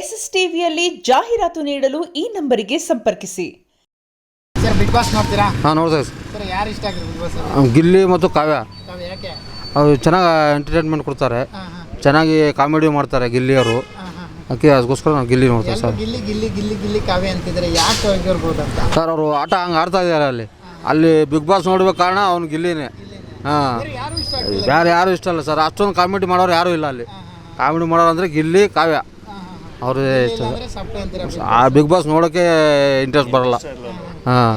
S S ಟಿವಿಯಲ್ಲಿ ಜಾಹೀರಾತು ನೀಡಲು ಈ ನಂಬರಿಗೆ ಸಂಪರ್ಕಿಸಿ. ಸರ್ ಬಿಗ್ ಬಾಸ್ ನೋಡ್ತೀರಾ? ಹಾಂ ನೋಡ್ತೇವೆ ಸರ್. ಯಾರು ಇಷ್ಟ ಆಗ್ತದೆ ಬಿಗ್ ಬಾಸ್? ಗಿಲ್ಲಿ ಮತ್ತು ಕಾವ್ಯ. ಯಾಕೆ? ಅವರು ಚೆನ್ನಾಗಿ ಎಂಟರ್ಟೈನ್ಮೆಂಟ್ ಕೊಡ್ತಾರೆ, ಚೆನ್ನಾಗಿ ಕಾಮಿಡಿ ಮಾಡ್ತಾರೆ ಗಿಲ್ಲಿಯವರು. ಅದಕ್ಕೆ ಅದಕ್ಕೋಸ್ಕರ ನಾವು ಗಿಲ್ಲಿ ನೋಡ್ತೇವೆ ಸರ್. ಗಿಲ್ಲಿ ಗಿಲ್ಲಿ ಗಿಲ್ಲಿ ಗಿಲ್ಲಿ ಕಾವ್ಯ ಅಂತಿದ್ರೆ ಯಾಕೆ ಆಗಿರ್ಬೋದು ಅಂತ ಸರ್ ಅವರು ಆಟ ಹಂಗೆ ಆಡ್ತಾ ಇದ್ದಾರೆ ಅಲ್ಲಿ ಬಿಗ್ ಬಾಸ್ ನೋಡ್ಬೇಕು ಕಾರಣ ಅವ್ನು ಗಿಲ್ಲಿನೇ. ಹಾಂ, ಯಾರು ಇಷ್ಟ ಅಲ್ಲ ಸರ್. ಅಷ್ಟೊಂದು ಕಾಮಿಡಿ ಮಾಡೋರು ಯಾರೂ ಇಲ್ಲ ಅಲ್ಲಿ. ಕಾಮಿಡಿ ಮಾಡೋರು ಅಂದರೆ ಗಿಲ್ಲಿ ಕಾವ್ಯ ಅವರು ಇಷ್ಟ. ಆ ಬಿಗ್ ಬಾಸ್ ನೋಡೋಕ್ಕೆ ಇಂಟ್ರೆಸ್ಟ್ ಬರೋಲ್ಲ. ಹಾಂ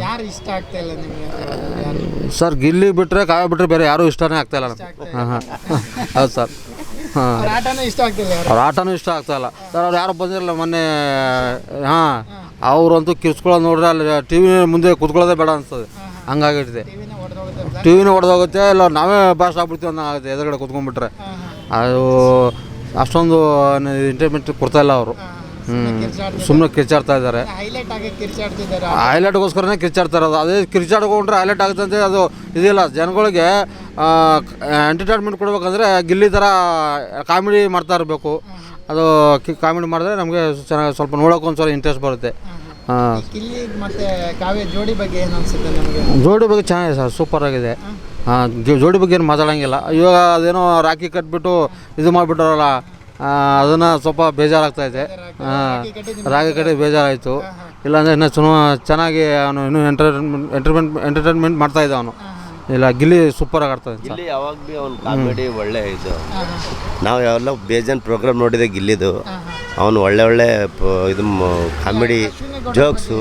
ಸರ್, ಗಿಲ್ಲಿ ಬಿಟ್ಟರೆ ಕಾವ್ಯ ಬಿಟ್ಟರೆ ಬೇರೆ ಯಾರೂ ಇಷ್ಟನೇ ಆಗ್ತಾಯಿಲ್ಲ ನಮ್ಗೆ. ಹಾಂ ಹೌದು ಸರ್. ಹಾಂ, ಅವ್ರ ಆಟನೂ ಇಷ್ಟ ಆಗ್ತಾಯಿಲ್ಲ ಸರ್. ಅವ್ರು ಯಾರು ಬಂದಿರಲ್ಲ ಮೊನ್ನೆ. ಹಾಂ, ಅವರಂತೂ ಕಿರ್ಸ್ಕೊಳ್ಳೋದು ನೋಡ್ರೆ ಅಲ್ಲಿ ಟಿ ವಿ ಮುಂದೆ ಕೂತ್ಕೊಳ್ಳೋದೇ ಬೇಡ ಅನಿಸ್ತದೆ. ಹಂಗಾಗಿಟ್ಟಿದೆ. ಟಿ ವಿನೂ ಹೊಡೆದೋಗುತ್ತೆ, ಇಲ್ಲ ನಾವೇ ಬಾಸ್ಟ್ ಆಗ್ಬಿಡ್ತೀವಿ ಅನ್ನೋ ಆಗುತ್ತೆ ಎದುರುಗಡೆ ಕೂತ್ಕೊಂಡ್ಬಿಟ್ರೆ. ಅದು ಅಷ್ಟೊಂದು ಎಂಟರ್ಟೈನ್ಮೆಂಟ್ ಕೊಡ್ತಾಯಿಲ್ಲ ಅವರು. ಸುಮ್ಮನೆ ಕಿರ್ಚಾಡ್ತಾ ಇದ್ದಾರೆ. ಹೈಲೈಟ್ಗೋಸ್ಕರನೇ ಕಿರ್ಚಾಡ್ತಾ ಇರೋದು. ಅದೇ ಕಿರ್ಚಾಡ್ಕೊಂಡ್ರೆ ಹೈಲೈಟ್ ಆಗುತ್ತೆ ಅಂತ ಅದು ಇದಿಲ್ಲ. ಜನಗಳಿಗೆ ಎಂಟರ್ಟೈನ್ಮೆಂಟ್ ಕೊಡ್ಬೇಕಂದ್ರೆ ಗಿಲ್ಲಿ ಥರ ಕಾಮಿಡಿ ಮಾಡ್ತಾ ಇರಬೇಕು. ಅದು ಕಾಮಿಡಿ ಮಾಡಿದ್ರೆ ನಮಗೆ ಚೆನ್ನಾಗಿ ಸ್ವಲ್ಪ ನೋಡೋಕೆ ಒಂದ್ಸಲ ಇಂಟ್ರೆಸ್ಟ್ ಬರುತ್ತೆ. ಹಾಂ, ಜೋಡಿ ಬಗ್ಗೆ ಚೆನ್ನಾಗಿದೆ ಸರ್, ಸೂಪರಾಗಿದೆ. ಹಾಂ, ಜೋಡಿ ಬಗ್ಗೆ ಏನು ಮಾತಾಡೋಂಗಿಲ್ಲ. ಇವಾಗ ಅದೇನೋ ರಾಖಿ ಕಟ್ಬಿಟ್ಟು ಇದು ಮಾಡಿಬಿಟ್ಟಾರಲ್ಲ, ಅದನ್ನು ಸ್ವಲ್ಪ ಬೇಜಾರಾಗ್ತಾಯಿದೆ. ಹಾಂ, ರಾಗಿ ಕಡೆ ಬೇಜಾರಾಯಿತು. ಇಲ್ಲಾಂದರೆ ಇನ್ನೂ ಚೆನ್ನಾಗಿ ಅವನು ಇನ್ನೂ ಎಂಟರ್ಟೈನ್ಮೆಂಟ್ ಮಾಡ್ತಾಯಿದ್ದ ಅವನು. ಇಲ್ಲ, ಗಿಲ್ಲಿ ಸೂಪರಾಗಿ ಆಡ್ತಾಯಿದ್ದ. ಗಿಲ್ಲಿ ಯಾವಾಗ ಭೀ ಅವ್ನು ಕಾಮಿಡಿ ಒಳ್ಳೆ ಇದು. ನಾವು ಯಾವೆಲ್ಲ ಬೇಜಾನ್ ಪ್ರೋಗ್ರಾಮ್ ನೋಡಿದೆ ಗಿಲ್ಲಿದು. ಅವನು ಒಳ್ಳೆ ಇದು ಕಾಮಿಡಿ ಜೋಕ್ಸು.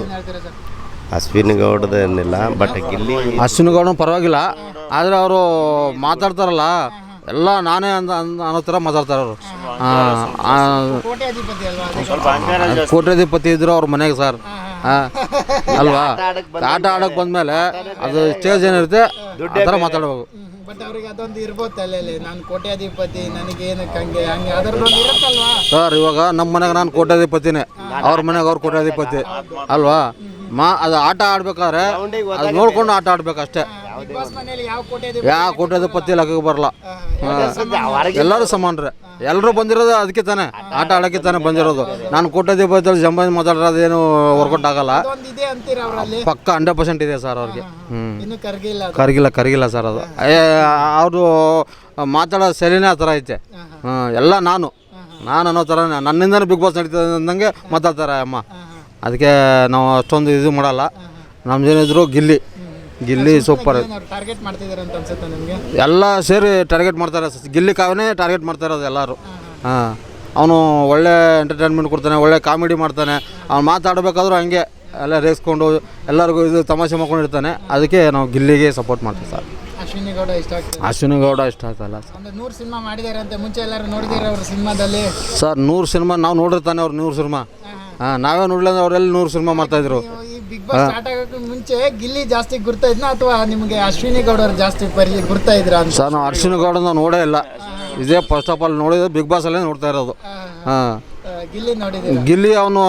ಅಶ್ವಿನಿ ಗೌಡದೇನಿಲ್ಲ, ಬಟ್ ಗಿಲ್ಲಿ ಅಶ್ವಿನಿ ಗೌಡ ಪರವಾಗಿಲ್ಲ. ಆದರೆ ಅವರು ಮಾತಾಡ್ತಾರಲ್ಲ ಎಲ್ಲ ನಾನೇ ಅನ್ನೋ ಥರ ಮಾತಾಡ್ತಾರೆ ಅವರು. ಕೋಟ್ಯಾಧಿಪತಿ ಇದ್ರು ಅವ್ರ ಮನೆಗೆ ಸರ್. ಅಲ್ವಾ, ಆಟ ಆಡೋಕೆ ಬಂದಮೇಲೆ ಅದು ಸ್ಟೇಜ್ ಏನಿರುತ್ತೆ ಆ ಥರ ಮಾತಾಡ್ಬೇಕು. ಬಟ್ ಅವ್ರಿಗೆ ಅದೊಂದು ಇರ್ಬೋದು ತಲೆಯಲ್ಲಿ, ನಾನು ಕೋಟ್ಯಾಧಿಪತಿ, ನನಗೇನಕ್ಕೆ ಹಂಗೆ ಹಂಗೆ ಅದರದೊಂದು ಇರುತ್ತಲ್ವಾ ಸರ್. ಇವಾಗ ನಮ್ಮ ಮನೆಗೆ ನಾನು ಕೋಟ್ಯಾಧಿಪತಿನೇ, ಅವ್ರ ಮನೆಗೆ ಅವ್ರು ಕೋಟ್ಯಾಧಿಪತಿ ಅಲ್ವಾ. ಅದು ಆಟ ಆಡ್ಬೇಕಾದ್ರೆ ಅದು ನೋಡ್ಕೊಂಡು ಆಟ ಆಡ್ಬೇಕು ಅಷ್ಟೇ. ಯಾವ ಕೋಟ್ಯಾಧಿಪತಿ ಲೆಕ್ಕಕ್ಕೆ ಬರಲ್ಲ. ಎಲ್ಲರೂ ಸಮಾನರೇ. ಎಲ್ಲರೂ ಬಂದಿರೋದು ಅದಕ್ಕೆ ತಾನೆ, ಆಟ ಆಡೋಕ್ಕೆ ತಾನೆ ಬಂದಿರೋದು. ನಾನು ಕೋಟ್ಯಾಧಿಪತಿ ಜಂಬ ಮಾತಾಡೋದೇನು ವರ್ಕೌಟ್ ಆಗಲ್ಲ. ಪಕ್ಕ 100% ಇದೆ ಸರ್ ಅವ್ರಿಗೆ. ಕರಗಿಲ್ಲ ಸರ್ ಅದು. ಅವರು ಮಾತಾಡೋ ಶೈಲಿನೇ ಆ ಥರ ಐತೆ. ಎಲ್ಲ ನಾನು ಅನ್ನೋ ಥರ ನನ್ನಿಂದನೇ ಬಿಗ್ ಬಾಸ್ ನಡೀತದೆ ಅಂದಂಗೆ ಮಾತಾಡ್ತಾರೆ ಅಮ್ಮ. ಅದಕ್ಕೆ ನಾವು ಅಷ್ಟೊಂದು ಇದು ಮಾಡಲ್ಲ. ನಮ್ದೇನಿದ್ರು ಗಿಲ್ಲಿ ಸೂಪರ್. ಎಲ್ಲ ಸೇರಿ ಟಾರ್ಗೆಟ್ ಮಾಡ್ತಾರೆ. ಗಿಲ್ಲಿ ಕಾವನೇ ಟಾರ್ಗೆಟ್ ಮಾಡ್ತಾ ಇರೋದು ಎಲ್ಲರೂ. ಹಾಂ, ಅವನು ಒಳ್ಳೆ ಎಂಟರ್ಟೈನ್ಮೆಂಟ್ ಕೊಡ್ತಾನೆ, ಒಳ್ಳೆ ಕಾಮಿಡಿ ಮಾಡ್ತಾನೆ. ಅವ್ನು ಮಾತಾಡಬೇಕಾದ್ರೂ ಹಂಗೆ ಎಲ್ಲ ರೇಗಿಸ್ಕೊಂಡು ಎಲ್ಲರಿಗೂ ಇದು ತಮಾಷೆ ಮಾಡ್ಕೊಂಡಿರ್ತಾನೆ. ಅದಕ್ಕೆ ನಾವು ಗಿಲ್ಲಿಗೆ ಸಪೋರ್ಟ್ ಮಾಡ್ತೀವಿ ಸರ್. ಅಶ್ವಿನಿ ಗೌಡ ಇಷ್ಟ ಆಗ್ತಾಯಿಲ್ಲ ಸರ್. 100 ಸಿನಿಮಾ ಮಾಡಿದ್ದಾರೆ ಅಂತ ಮುಂಚೆ ಎಲ್ಲರೂ ನೋಡಿದ್ದಾರೆ ಅವ್ರ ಸಿನಿಮಾದಲ್ಲಿ ಸರ್. 100 ಸಿನಿಮಾ ನಾವು ನೋಡಿರ್ತಾನೆ ಅವ್ರು 100 ಸಿನಿಮಾ. ಹಾಂ, ನಾವೇ ನೋಡಲಿಲ್ಲ ಅಂದ್ರೆ ಅವರೆಲ್ಲ 100 ಸಿನಿಮಾ ಮಾಡ್ತಾಯಿದ್ರು. ಬಿಗ್ ಬಾಸ್ ಸ್ಟಾರ್ಟ್ ಆಗೋಕ್ಕೆ ಮುಂಚೆ ಗಿಲ್ಲಿ ಜಾಸ್ತಿ ಗುರ್ತಾ ಇದ್ನ ಅಥವಾ ನಿಮಗೆ ಅಶ್ವಿನಿ ಗೌಡರು ಜಾಸ್ತಿ ಗುರ್ತಾ ಇದ್ರ ಸರ್? ನಾವು ಅಶ್ವಿನಿ ಗೌಡ ನಾವು ನೋಡೇ ಇಲ್ಲ. ಇದೇ ಫಸ್ಟ್ ಆಫ್ ಆಲ್ ನೋಡಿದ್ರೆ ಬಿಗ್ ಬಾಸಲ್ಲೇ ನೋಡ್ತಾ ಇರೋದು. ಹಾಂ, ಗಿಲ್ಲಿ ಅವನು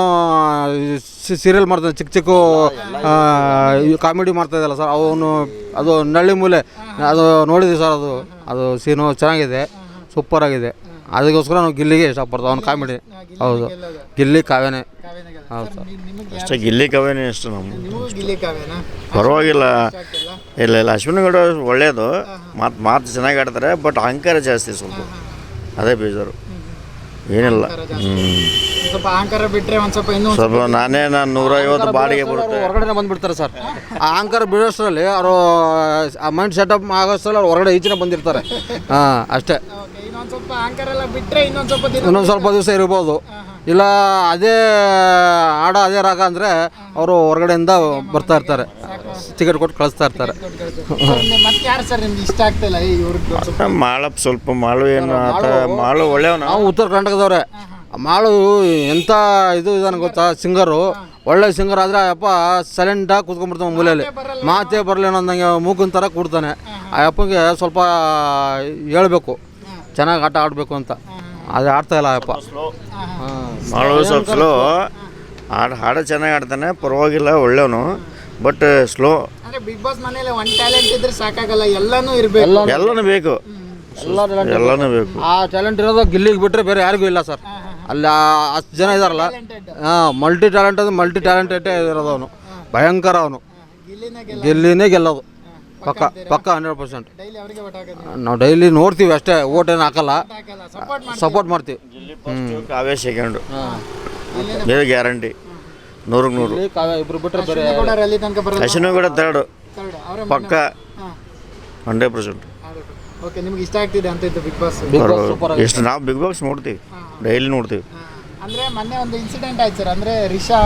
ಸೀರಿಯಲ್ ಮಾಡ್ತಾನೆ, ಚಿಕ್ಕ ಕಾಮಿಡಿ ಮಾಡ್ತಾ ಇದ್ದಲ್ಲ ಸರ್ ಅವನು. ಅದು ನಳ್ಳಿ ಮೂಲೆ ಅದು ನೋಡಿದ್ವಿ ಸರ್. ಅದು ಸೀನು ಚೆನ್ನಾಗಿದೆ, ಸೂಪರಾಗಿದೆ. ಅದಕ್ಕೋಸ್ಕರ ನಾವು ಗಿಲ್ಲಿಗೆ ಇಷ್ಟಪಡ್ತೀವಿ. ಅವ್ನು ಕಾಮಿಡಿ. ಹೌದು, ಗಿಲ್ಲಿ ಕಾವ್ಯನೇ. ಹೌದು ಸರ್, ಅಷ್ಟೇ. ಗಿಲ್ಲಿ ಕಾವ್ಯನೇ ಇಷ್ಟ ನಮ್ಗೆ. ಪರವಾಗಿಲ್ಲ. ಇಲ್ಲ ಅಶ್ವಿನಿ ಗೌಡ ಒಳ್ಳೆಯದು, ಮಾತು ಚೆನ್ನಾಗಿ ಆಡ್ತಾರೆ. ಬಟ್ ಅಹಂಕಾರ ಜಾಸ್ತಿ ಸ್ವಲ್ಪ, ಅದೇ ಬೇಜಾರು. ಏನಿಲ್ಲ. ಸ್ವಲ್ಪ ಅಹಂಕಾರ ಬಿಟ್ಟರೆ ಒಂದು ಸ್ವಲ್ಪ ನಾನು 150 ಬಾಡಿಗೆ ಬರುತ್ತೆ. ಹೊರಗಡೆ ಬಂದುಬಿಡ್ತಾರೆ ಸರ್. ಆ ಅಹಂಕಾರ ಬಿಡೋಷ್ಟರಲ್ಲಿ ಅವರು ಆ ಮೈಂಡ್ ಸೆಟಪ್ ಆಗೋಷ್ಟರಲ್ಲಿ ಅವ್ರು ಹೊರಗಡೆ ಈಚಿನ ಬಂದಿರ್ತಾರೆ. ಹಾಂ, ಅಷ್ಟೇ. ಇನ್ನೊಂದು ಸ್ವಲ್ಪ ದಿವಸ ಇರ್ಬೋದು. ಇಲ್ಲ ಅದೇ ಅದೇ ರಾಗ ಅಂದರೆ ಅವರು ಹೊರಗಡೆಯಿಂದ ಬರ್ತಾ ಇರ್ತಾರೆ, ಟಿಕೆಟ್ ಕೊಟ್ಟು ಕಳಿಸ್ತಾ ಇರ್ತಾರೆ. ಮಾಳಪ್ಪ ಸ್ವಲ್ಪ ಏನು ಮಾಳು ಒಳ್ಳೆಯವನು. ನಾವು ಉತ್ತರ ಕರ್ನಾಟಕದವ್ರೆ. ಮಾಳು ಎಂಥ ಇದು ಇದಾನೆ ಗೊತ್ತಾ, ಸಿಂಗರು. ಒಳ್ಳೆ ಸಿಂಗರ್ ಆದರೆ ಅಪ್ಪ ಸೈಲೆಂಟಾಗಿ ಕೂತ್ಕೊಂಡ್ಬಿಡ್ತಾನೆ ಮೂಲೆಯಲ್ಲಿ, ಮಾತೇ ಬರಲಿ ಅನ್ನೋದಂಗೆ ಮೂಗಿನ ಥರ ಕೂಡ್ತಾನೆ. ಆ ಅಪ್ಪಗೆ ಸ್ವಲ್ಪ ಹೇಳ್ಬೇಕು ಚೆನ್ನಾಗಿ ಆಟ ಆಡಬೇಕು ಅಂತ. ಅದು ಆಡ್ತಾಯಿಲ್ಲ ಅಪ್ಪ. ಮಾಳು ಸ್ವಲ್ಪ ಸ್ಲೋ. ಹಾಡು ಚೆನ್ನಾಗಿ ಆಡ್ತಾನೆ, ಪರವಾಗಿಲ್ಲ, ಒಳ್ಳೆಯವನು. But slow. ಬಿಗ್ ಬಾಸ್ ಮನೇಲಿ ಒಂದು ಟ್ಯಾಲೆಂಟ್ ಇದ್ರೆ ಸಾಕಾಗಲ್ಲ, ಎಲ್ಲನೂ ಇರಬೇಕು. ಎಲ್ಲನೂ ಬೇಕು. ಆ ಟ್ಯಾಲೆಂಟ್ ಇರೋದು ಗಿಲ್ಲಿಗೆ ಬಿಟ್ಟರೆ ಬೇರೆ ಯಾರಿಗೂ ಇಲ್ಲ ಸರ್. ಅಲ್ಲಿ ಅಷ್ಟು ಜನ ಇದಾರಲ್ಲ, ಹಾಂ ಮಲ್ಟಿ ಟ್ಯಾಲೆಂಟೆಡ್ ಇರೋದು ಅವನು, ಭಯಂಕರ ಅವನು. ಗಿಲ್ಲಿನೇ ಗೆಲ್ಲೋದು ಪಕ್ಕ 100%. ನಾವು ಡೈಲಿ ನೋಡ್ತೀವಿ ಅಷ್ಟೇ, ಓಟ್ ಏನು ಹಾಕಲ್ಲ, ಸಪೋರ್ಟ್ ಮಾಡ್ತೀವಿ. ಕಾವ್ಯ ಸೆಕೆಂಡು, ಬೇರೆ ಗ್ಯಾರಂಟಿ 100%. ಇಬ್ರು ಬಿಟ್ಟರೆ ಬೇರೆ ಅಶ್ವಿನಿ ಕೂಡ ತರ್ಡು ಪಕ್ಕ 100%. ಓಕೆ, ನಿಮ್ಗೆ ಇಷ್ಟ ಆಗ್ತಿದೆ ಅಂತ ಇತ್ತು ಬಿಗ್ ಬಾಸ್? ಎಷ್ಟು ನಾವು ಬಿಗ್ ಬಾಸ್ ನೋಡ್ತೀವಿ, ಡೈಲಿ ನೋಡ್ತೀವಿ. ಅಂದ್ರೆ ಮೊನ್ನೆ ಒಂದು ಇನ್ಸಿಡೆಂಟ್ ಆಯ್ತು ಸರ್, ಅಂದ್ರೆ ರಿಷಾ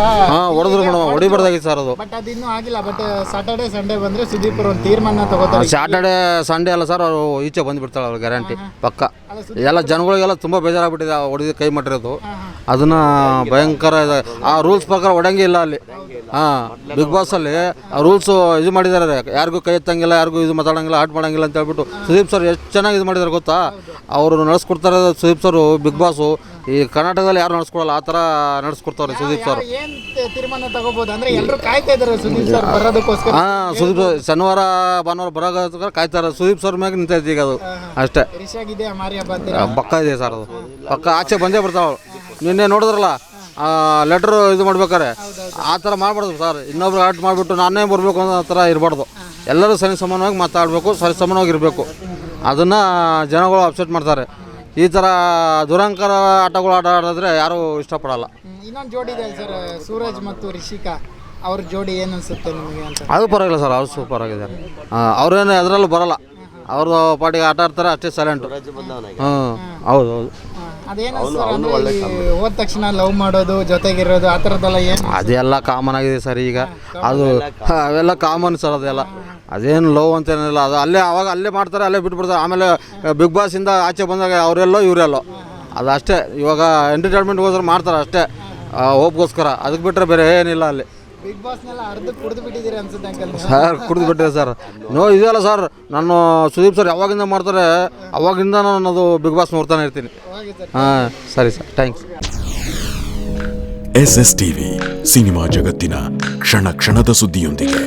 ಹೊಡೆದ್ರು ಮೇಡಮ್, ಹೊಡಿಬಾರ್ದಾಗಿತ್ತು ಸರ್ ಅದು. ಬಟ್ ಅದು ಇನ್ನೂ ಆಗಿಲ್ಲ. ಬಟ್ ಸ್ಯಾಟರ್ಡೆ ಸಂಡೇ ಬಂದ್ರೆ ಸುದೀಪ್ ಅವರು ಒಂದು ತೀರ್ಮಾನ ತಗೋತಾರೆ. ಸ್ಯಾಟರ್ಡೆ ಸಂಡೇ ಅಲ್ಲ ಸರ್, ಅವರು ಈಚೆ ಬಂದುಬಿಡ್ತಾಳೆ ಅವ್ರು ಗ್ಯಾರಂಟಿ ಪಕ್ಕ. ಎಲ್ಲ ಜನಗಳಿಗೆಲ್ಲ ತುಂಬ ಬೇಜಾರಾಗ್ಬಿಟ್ಟಿದೆ ಹೊಡೆದು ಕೈ ಮಾಡಿರೋದು. ಅದನ್ನ ಭಯಂಕರ ಆ ರೂಲ್ಸ್ ಪ್ರಕಾರ ಹೊಡಂಗೆ ಇಲ್ಲ ಅಲ್ಲಿ. ಹಾಂ, ಬಿಗ್ ಬಾಸಲ್ಲಿ ಆ ರೂಲ್ಸು ಇದು ಮಾಡಿದ್ದಾರೆ, ಯಾರಿಗೂ ಕೈ ಎತ್ತಂಗಿಲ್ಲ, ಯಾರಿಗೂ ಇದು ಮಾತಾಡಂಗಿಲ್ಲ, ಆಟ ಮಾಡಂಗಿಲ್ಲ ಅಂತ ಹೇಳ್ಬಿಟ್ಟು ಸುದೀಪ್ ಸರ್ ಎಷ್ಟು ಚೆನ್ನಾಗಿ ಇದು ಮಾಡಿದ್ದಾರೆ ಗೊತ್ತಾ. ಅವರು ನಡೆಸ್ಕೊಡ್ತಾರೆ ಸುದೀಪ್ ಸರ್. ಬಿಗ್ ಬಾಸು ಈ ಕರ್ನಾಟಕದಲ್ಲಿ ಯಾರು ನಡೆಸ್ಕೊಡಲ್ಲ, ಆ ಥರ ನಡೆಸ್ಕೊಡ್ತಾರೆ ಸುದೀಪ್ ಸರ್. ಏನ್ ತೀರ್ಮಾನ ತಗೋಬಹುದು ಅಂದ್ರೆ ಎಲ್ಲರೂ ಕಾಯ್ತಾ ಇದ್ದಾರೆ ಸುದೀಪ್ ಸರ್ ಬರೋದಕ್ಕೋಸ್ಕರ. ಹಾಂ, ಸುದೀಪ್ ಶನಿವಾರ ಭಾನುವಾರ ಬರೋಗೋಸ್ಕರ ಕಾಯ್ತಾರೆ. ಸುದೀಪ್ ಸರ್ ಮ್ಯಾಗ ನಿಂತೈತಿ ಈಗ ಅದು ಅಷ್ಟೇ. ರಿಷಾಗಿದೆ ಮಾರಿ ಹಬ್ಬ ಪಕ್ಕ ಇದೆ ಸರ್, ಅದು ಪಕ್ಕ ಆಚೆ ಬಂದೇ ಬರ್ತಾವೆ. ನಿನ್ನೆ ನೋಡಿದ್ರಲ್ಲ ಲೆಟ್ರ್ ಇದು ಮಾಡ್ಬೇಕಾರೆ ಆ ಥರ ಮಾಡಬಾರ್ದು ಸರ್. ಇನ್ನೊಬ್ರು ಆಟ ಮಾಡಿಬಿಟ್ಟು ನಾನೇ ಬರಬೇಕು ಅನ್ನೋ ಥರ ಇರಬಾರ್ದು. ಎಲ್ಲರೂ ಸರಿ ಸಮಾನವಾಗಿ ಮಾತಾಡಬೇಕು, ಸರಿ ಸಮಾನವಾಗಿ ಇರಬೇಕು. ಅದನ್ನು ಜನಗಳು ಅಪ್ಸೆಟ್ ಮಾಡ್ತಾರೆ. ಈ ಥರ ದುರಂಕಾರ ಆಟಗಳು ಆಡಿದ್ರೆ ಯಾರೂ ಇಷ್ಟಪಡಲ್ಲ. ಇನ್ನೊಂದು ಜೋಡಿ ಇದೆ ಸರ್, ಸೂರಜ್ ಮತ್ತು ರಿಷಿಕಾ, ಅವ್ರ ಜೋಡಿ ಏನು ಅನ್ಸುತ್ತೆ ನಿಮಗೆ ಅಂತ? ಅದು ಪರವಾಗಿಲ್ಲ ಸರ್, ಅವ್ರು ಸೂಪರ್ ಆಗಿದ್ದಾರೆ. ಅವ್ರೇನು ಅದರಲ್ಲೂ ಬರೋಲ್ಲ, ಅವ್ರದ್ದು ಪಾಟಿಗೆ ಆಟ ಆಡ್ತಾರೆ ಅಷ್ಟೇ, ಸೈಲೆಂಟು. ಹೌದು. ಅದೇನು ಹೋದ ತಕ್ಷಣ ಲವ್ ಮಾಡೋದು, ಜೊತೆಗಿರೋದು, ಆ ಥರದ್ದೆಲ್ಲ ಏನು? ಅದೆಲ್ಲ ಕಾಮನ್ ಆಗಿದೆ ಸರ್ ಈಗ. ಅದು ಅವೆಲ್ಲ ಕಾಮನ್ ಸರ್, ಅದೆಲ್ಲ ಅದೇನು ಲವ್ ಅಂತೇನಿಲ್ಲ. ಅದು ಅಲ್ಲೇ ಮಾಡ್ತಾರೆ, ಅಲ್ಲೇ ಬಿಟ್ಬಿಡ್ತಾರೆ. ಆಮೇಲೆ ಬಿಗ್ ಬಾಸಿಂದ ಆಚೆ ಬಂದಾಗ ಅವರೆಲ್ಲೋ ಇವರೆಲ್ಲೋ, ಅದು ಅಷ್ಟೇ. ಇವಾಗ ಎಂಟರ್ಟೈನ್ಮೆಂಟ್ಗೋಸ್ಕರ ಮಾಡ್ತಾರೆ ಅಷ್ಟೇ, ಹೋಪ್ಗೋಸ್ಕರ. ಅದಕ್ಕೆ ಬಿಟ್ಟರೆ ಬೇರೆ ಏನಿಲ್ಲ ಅಲ್ಲಿ. ಬಿಗ್ ಬಾಸ್ನೆಲ್ಲ ಅರ್ಧ ಕುಡಿದು ಬಿಟ್ಟಿದ್ದೀರಿ ಅನ್ಸುತ್ತೆ ಅಂಕಲ್. ಸರ್ ಕುಡಿದು ಬಿಟ್ಟಿದೆ ಸರ್. ಇದೆಯಲ್ಲ ಸರ್, ನಾನು ಸುದೀಪ್ ಸರ್ ಯಾವಾಗಿಂದ ಮಾಡ್ತಾರೆ ಅವಾಗಿಂದ ನಾನು ಅದು ಬಿಗ್ ಬಾಸ್ ನೋಡ್ತಾನೆ ಇರ್ತೀನಿ. ಹಾಂ, ಸರಿ sir, thanks. SS TV cinema ಜಗತ್ತಿನ ಕ್ಷಣ ಕ್ಷಣದ ಸುದ್ದಿಯೊಂದಿಗೆ.